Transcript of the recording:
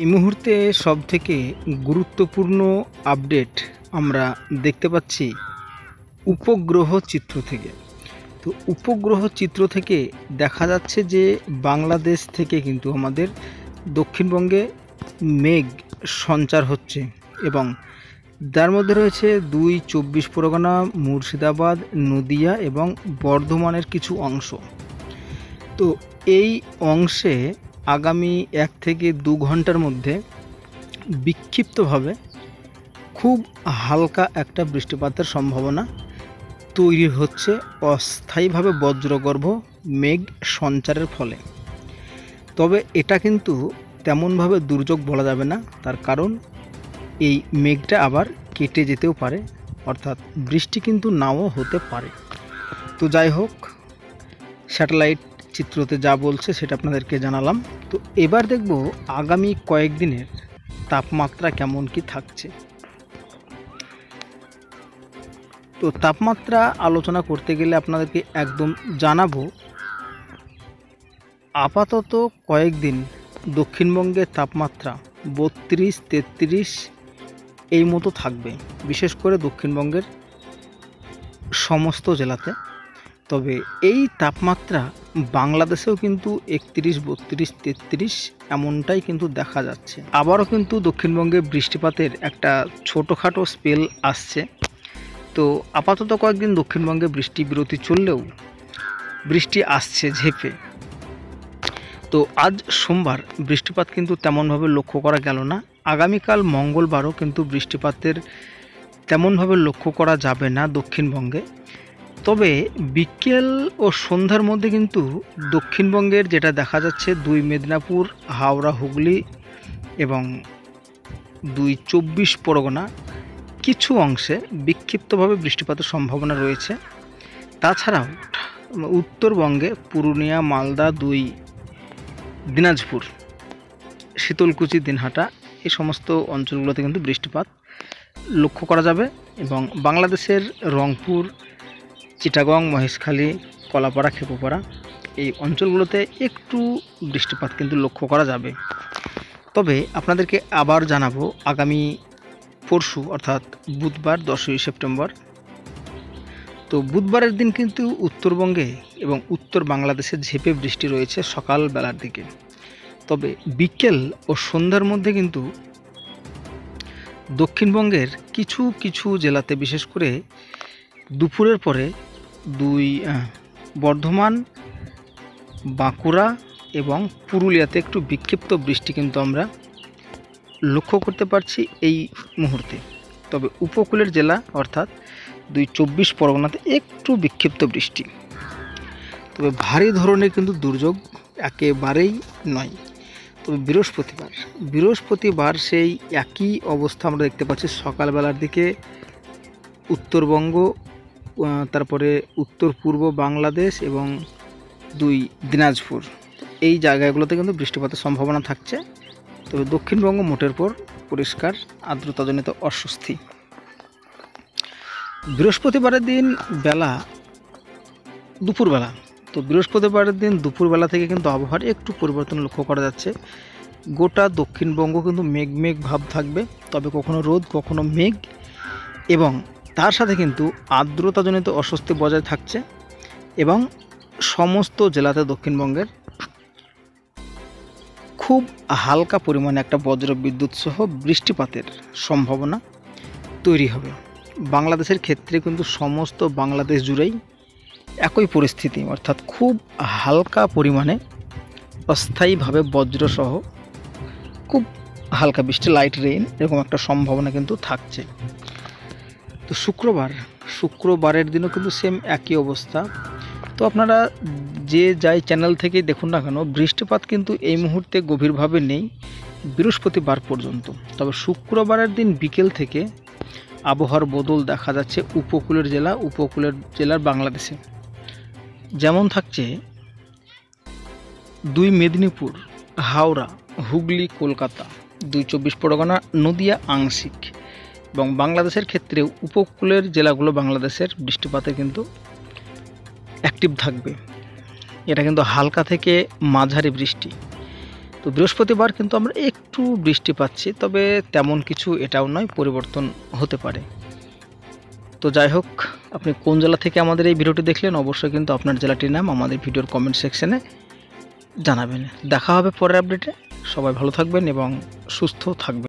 এই মুহূর্তে সবথেকে গুরুত্বপূর্ণ আপডেট আমরা দেখতে পাচ্ছি উপগ্রহ চিত্র থেকে। তো উপগ্রহ চিত্র থেকে দেখা যাচ্ছে যে বাংলাদেশ থেকে কিন্তু আমাদের দক্ষিণবঙ্গে মেঘ সঞ্চার হচ্ছে এবং যার মধ্যে রয়েছে ২ চব্বিশ পরগনা, মুর্শিদাবাদ, নদিয়া এবং বর্ধমানের কিছু অংশ। তো এই অংশে আগামী ১ থেকে ২ ঘন্টার মধ্যে বিক্ষিপ্তভাবে খুব হালকা একটা বৃষ্টিপাতের সম্ভাবনা তৈরি হচ্ছে অস্থায়ীভাবে বজ্রগর্ভ মেঘ সঞ্চারের ফলে। তবে এটা কিন্তু তেমনভাবে দুর্যোগ বলা যাবে না, তার কারণ এই মেঘটা আবার কেটে যেতেও পারে, অর্থাৎ বৃষ্টি কিন্তু নাও হতে পারে। তো যাই হোক, স্যাটেলাইট চিত্রতে যা বলছে সেটা আপনাদেরকে জানালাম। তো এবার দেখব আগামী কয়েকদিনের তাপমাত্রা কেমন কি থাকছে। তো তাপমাত্রা আলোচনা করতে গেলে আপনাদেরকে একদম জানাবো, আপাতত কয়েকদিন দক্ষিণবঙ্গের তাপমাত্রা ৩২-৩৩ এই মতো থাকবে, বিশেষ করে দক্ষিণবঙ্গের সমস্ত জেলাতে। তবে এই তাপমাত্রা বাংলাদেশেও কিন্তু ৩১, ৩২, ৩৩ এমনটাই কিন্তু দেখা যাচ্ছে। আবারও কিন্তু দক্ষিণবঙ্গে বৃষ্টিপাতের একটা ছোটোখাটো স্পেল আসছে। তো আপাতত কয়েকদিন দক্ষিণবঙ্গে বৃষ্টি বিরতি চললেও বৃষ্টি আসছে ঝেঁপে। তো আজ সোমবার বৃষ্টিপাত কিন্তু তেমনভাবে লক্ষ্য করা গেল না। আগামীকাল মঙ্গলবারও কিন্তু বৃষ্টিপাতের তেমনভাবে লক্ষ্য করা যাবে না দক্ষিণবঙ্গে। তবে বিকেল ও সন্ধ্যার মধ্যে কিন্তু দক্ষিণবঙ্গের যেটা দেখা যাচ্ছে ২ মেদিনীপুর, হাওড়া, হুগলি এবং ২ চব্বিশ পরগনা কিছু অংশে বিক্ষিপ্তভাবে বৃষ্টিপাতের সম্ভাবনা রয়েছে। তাছাড়াও উত্তরবঙ্গে পুরুলিয়া, মালদা, ২ দিনাজপুর, শীতলকুচি, দিনহাটা এই সমস্ত অঞ্চলগুলোতে কিন্তু বৃষ্টিপাত লক্ষ্য করা যাবে এবং বাংলাদেশের রংপুর, চিটাগং, মহেশখালী, কলাপাড়া, খেপুপাড়া এই অঞ্চলগুলোতে একটু বৃষ্টিপাত কিন্তু লক্ষ্য করা যাবে। তবে আপনাদেরকে আবার জানাবো, আগামী পরশু অর্থাৎ বুধবার ১০ই সেপ্টেম্বর, তো বুধবারের দিন কিন্তু উত্তরবঙ্গে এবং উত্তর বাংলাদেশে ঝেঁপে বৃষ্টি রয়েছে সকাল বেলার দিকে। তবে বিকেল ও সন্ধ্যার মধ্যে কিন্তু দক্ষিণবঙ্গের কিছু কিছু জেলাতে, বিশেষ করে দুপুরের পরে বর্ধমান, বাঁকুড়া এবং পুরুলিয়াতে একটু বিক্ষিপ্ত বৃষ্টি কিন্তু আমরা লক্ষ্য করতে পারছি এই মুহূর্তে। তবে উপকূলের জেলা অর্থাৎ ২ চব্বিশ পরগনাতে একটু বিক্ষিপ্ত বৃষ্টি। তবে ভারী ধরনের কিন্তু দুর্যোগ একেবারেই নয়। তবে বৃহস্পতিবার সেই একই অবস্থা আমরা দেখতে পাচ্ছি। সকালবেলার দিকে উত্তরবঙ্গ, তারপরে উত্তর পূর্ব বাংলাদেশ এবং ২ দিনাজপুর এই জায়গাগুলোতে কিন্তু বৃষ্টিপাতের সম্ভাবনা থাকছে। তবে দক্ষিণবঙ্গ মোটের পর পরিষ্কার, আর্দ্রতাজনিত অস্বস্তি। বৃহস্পতিবারের দিন দুপুরবেলা, তো বৃহস্পতিবারের দিন দুপুরবেলা থেকে কিন্তু আবহাওয়ার একটু পরিবর্তন লক্ষ্য করা যাচ্ছে। গোটা দক্ষিণবঙ্গ কিন্তু মেঘ ভাব থাকবে, তবে কখনো রোদ, কখনো মেঘ, এবং তার সাথে কিন্তু আর্দ্রতাজনিত অস্বস্তি বজায় থাকছে এবং সমস্ত জেলাতে দক্ষিণবঙ্গের খুব হালকা পরিমাণে একটা বজ্রবিদ্যুৎ সহ বৃষ্টিপাতের সম্ভাবনা তৈরি হবে। বাংলাদেশের ক্ষেত্রে কিন্তু সমস্ত বাংলাদেশ জুড়েই একই পরিস্থিতি, অর্থাৎ খুব হালকা পরিমাণে অস্থায়ীভাবে বজ্রসহ খুব হালকা বৃষ্টি, লাইট রেইন, এরকম একটা সম্ভাবনা কিন্তু থাকছে। তো শুক্রবারের দিনও কিন্তু সেম একই অবস্থা। তো আপনারা যে যাই চ্যানেল থেকেই দেখুন না কেন, বৃষ্টিপাত কিন্তু এই মুহূর্তে গভীরভাবে নেই বৃহস্পতিবার পর্যন্ত। তবে শুক্রবারের দিন বিকেল থেকে আবহাওয়ার বদল দেখা যাচ্ছে উপকূলের জেলার বাংলাদেশে। যেমন থাকছে ২ মেদিনীপুর, হাওড়া, হুগলি, কলকাতা, ২ চব্বিশ পরগনা, নদিয়া আংশিক, এবং বাংলাদেশের ক্ষেত্রেও উপকূলের জেলাগুলো বাংলাদেশের বৃষ্টিপাতে কিন্তু অ্যাক্টিভ থাকবে। এটা কিন্তু হালকা থেকে মাঝারি বৃষ্টি। তো বৃহস্পতিবার কিন্তু আমরা একটু বৃষ্টি পাচ্ছি, তবে তেমন কিছু এটাও নয়, পরিবর্তন হতে পারে। তো যাই হোক, আপনি কোন জেলা থেকে আমাদের এই ভিডিওটি দেখলেন অবশ্যই কিন্তু আপনার জেলাটির নাম আমাদের ভিডিওর কমেন্ট সেকশনে জানাবেন। দেখা হবে পরের আপডেটে। সবাই ভালো থাকবেন এবং সুস্থ থাকবেন।